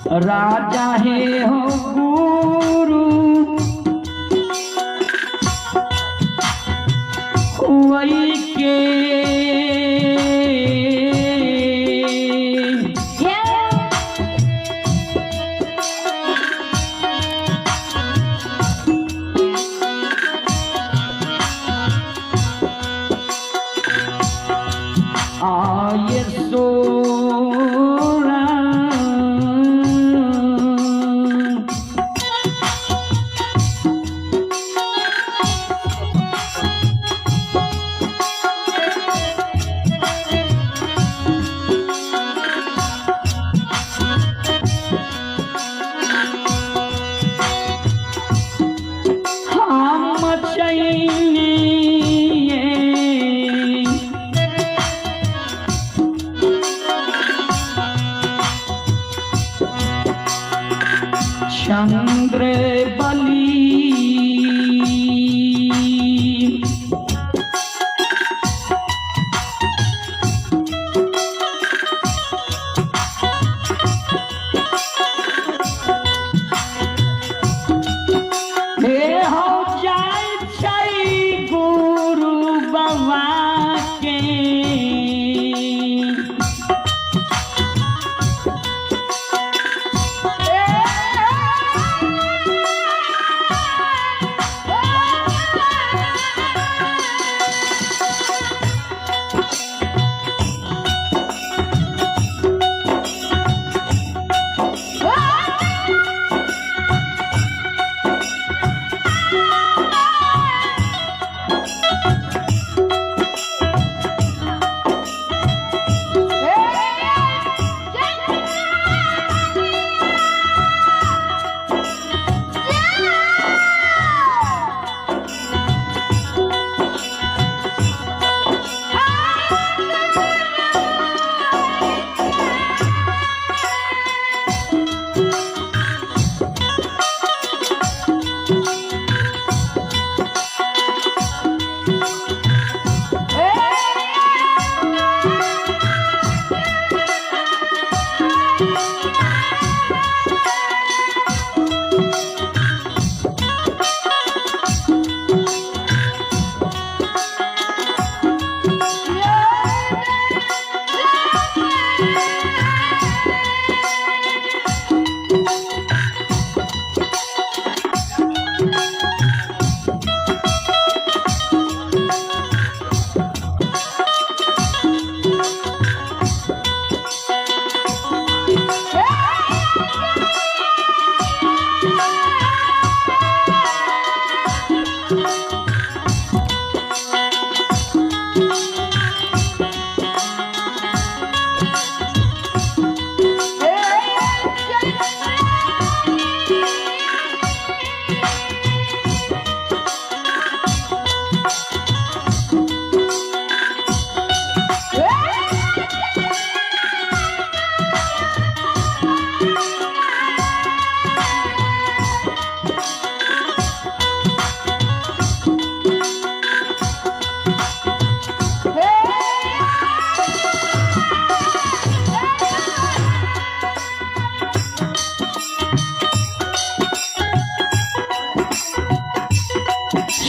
राजा है हो गुरु वही के आये सोरा हम चाहिए चंद्र बली हे हो जाय छै गुरु बाबा के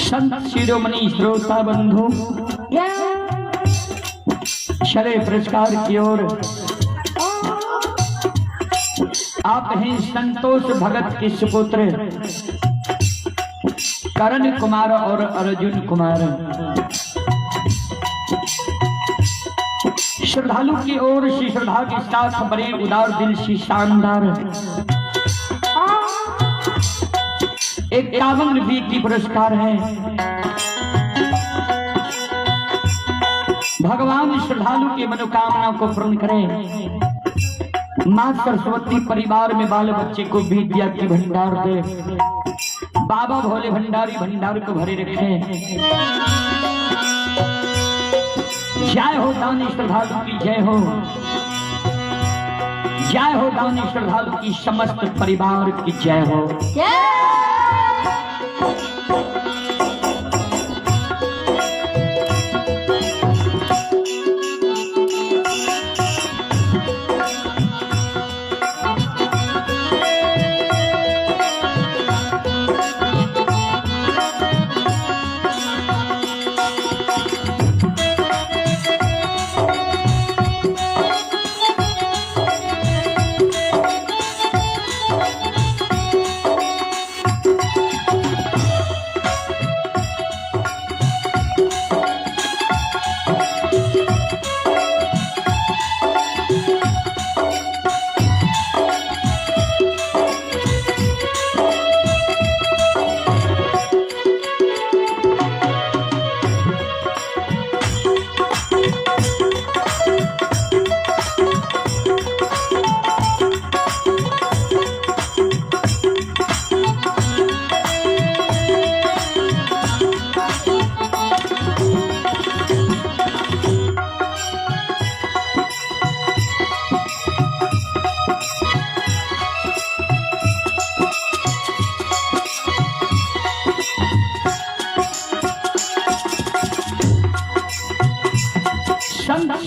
संत शिरोमणि श्रोता बंधु चले पुरस्कार की ओर। आप हैं संतोष भगत के सुपुत्र करण कुमार और अर्जुन कुमार। श्रद्धालु की ओर से श्रद्धा के साथ बड़े उदार दिल से शानदार 51 रुपये की पुरस्कार है। भगवान श्रद्धालु की मनोकामना को पूर्ण करें। मां सरस्वती परिवार में बाल बच्चे को विद्या की भंडार दे। बाबा भोले भंडारी भंडार को भरे रखे। जय हो दानी श्रद्धालु की जय हो। जय हो दानी श्रद्धालु की समस्त परिवार की जय हो।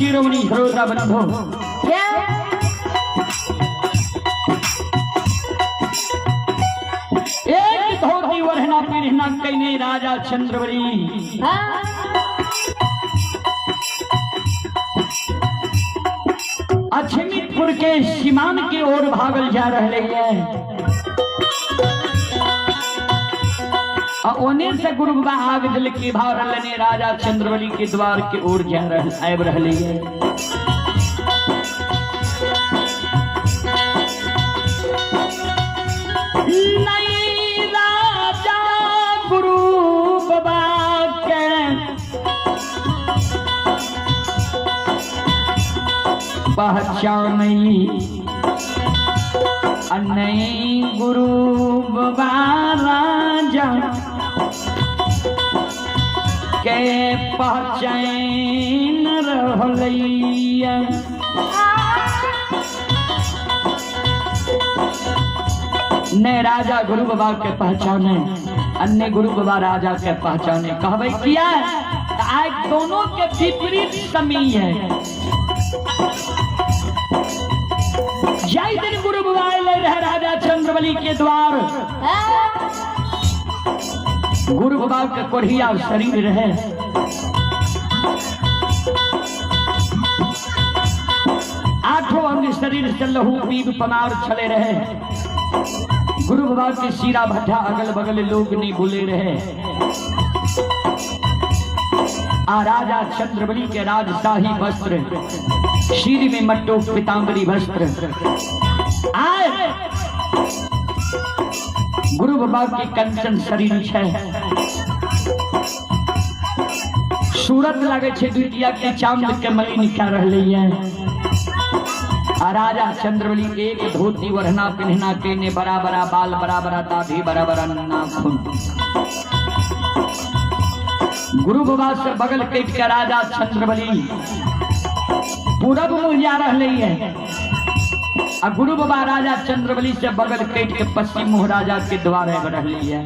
शिरोमणि श्रोता बंधु, एक धोती वरहना पिरहना कईने राजा चंद्रवली अछमीपुर के सीमान की ओर भागल जा रहे हैं। ओने से गुरु बाबा आग जल के भाव रहने राजा चंद्रवली के द्वार के ओर जा रहे हैं। नहीं राजा गुरु बाबा के पहचान नहीं गुरु बाबा राजा के पहचान रहलैया। ने राजा गुरु बाबा के पहचाने, अन्य गुरु बाबा राजा के पहचाने कहवे किया। आज दोनों के विपरीत समय है। जय दिन गुरु बाबा ले रहे राजा चंद्रवली के द्वार, गुरु बाबा के कोढ़िया शरीर रहे। आठों अंग शरीर से लहू पीप पनार चले रहे। गुरु बाबा के सीरा भट्ठा अगल बगल लोग नहीं भूले रहे। आ राजा चंद्रवली के राजशाही वस्त्र, सिर में मट्टो पीतांबरी वस्त्र आए। गुरु बाबा के कंचन शरीर है। सूरत लगे छे द्वितीया के चांद के मलिन क्या रहले है। राजा चंद्रवली एक धोती वरहना पिन्हना के ने बड़ा बड़ा बाल, बड़ा बड़ा दाढ़ी, बड़ा बड़ा नाखून। गुरु बाबा से बगल कट के राजा चंद्रवली पूरब मुँह जा रहले है। आ गुरु बाबा राजा चंद्रवली से बगल कट के पश्चिम मुँह राजा के द्वार रहले है।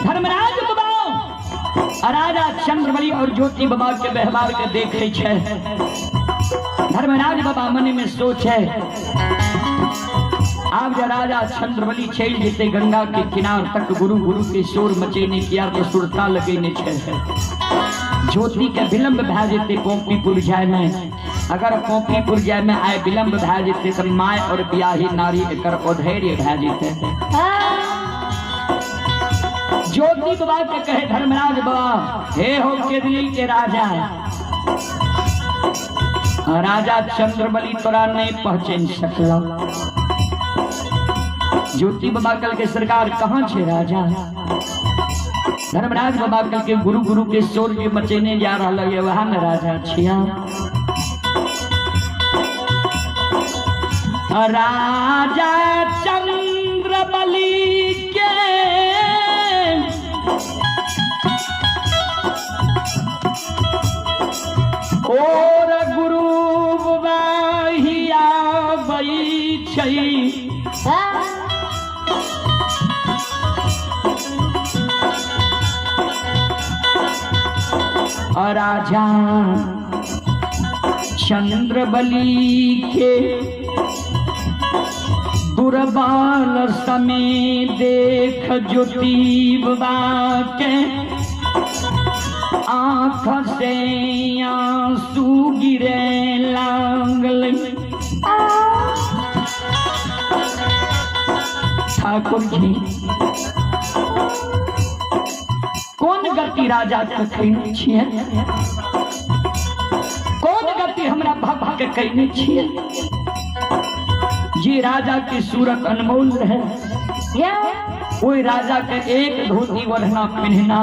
धर्मराज बाबा राजा चंद्रवली और ज्योति बाबा के व्यवहार के देखे छे। धर्मराज बाबा मन में सोचे, आप जब राजा चंद्रवली चल जेते गंगा के किनार तक, गुरु गुरु के शोर मचेने किया तो सुरता लगेने छे। ज्योति के विलंब भै जेते पोंपीपुर जाय में। अगर पोंपीपुर जाय में आए विलंब भै जेते तो माय और बियाही नारी एकर अधैर्य भै जेते। ज्योति बाबा के कहे धर्मराज बाबा, हे हो केदली के राजा, राजा चंद्रवली तोरा नहीं पहचान सकला। ज्योति बाबा कल के सरकार कहाँ छे राजा। धर्मराज बाबा कल के गुरु गुरु के शोर के मचेने जा रहा है, वह न राजा छिया। राजा चंद्रवली के और गुरु बाबा हिया बई छई। राजा चंद्रवली के दुर्बल समय देख ज्योति बाबा के आँख से आंसू गिरे लागल। ठाकुर जी कौन गति राजा के कहने छिए, कौन गति हमरा भक्त के कहने छिए। ये राजा की सूरत अनमोल है। कोई राजा के एक धोती वरना पिन्हना,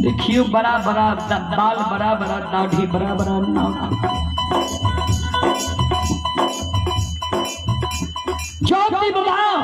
देखियो बड़ा बड़ा बाल, बड़ा बड़ा दाढ़ी, बड़ा बड़ा नाक। ज्योति बाबा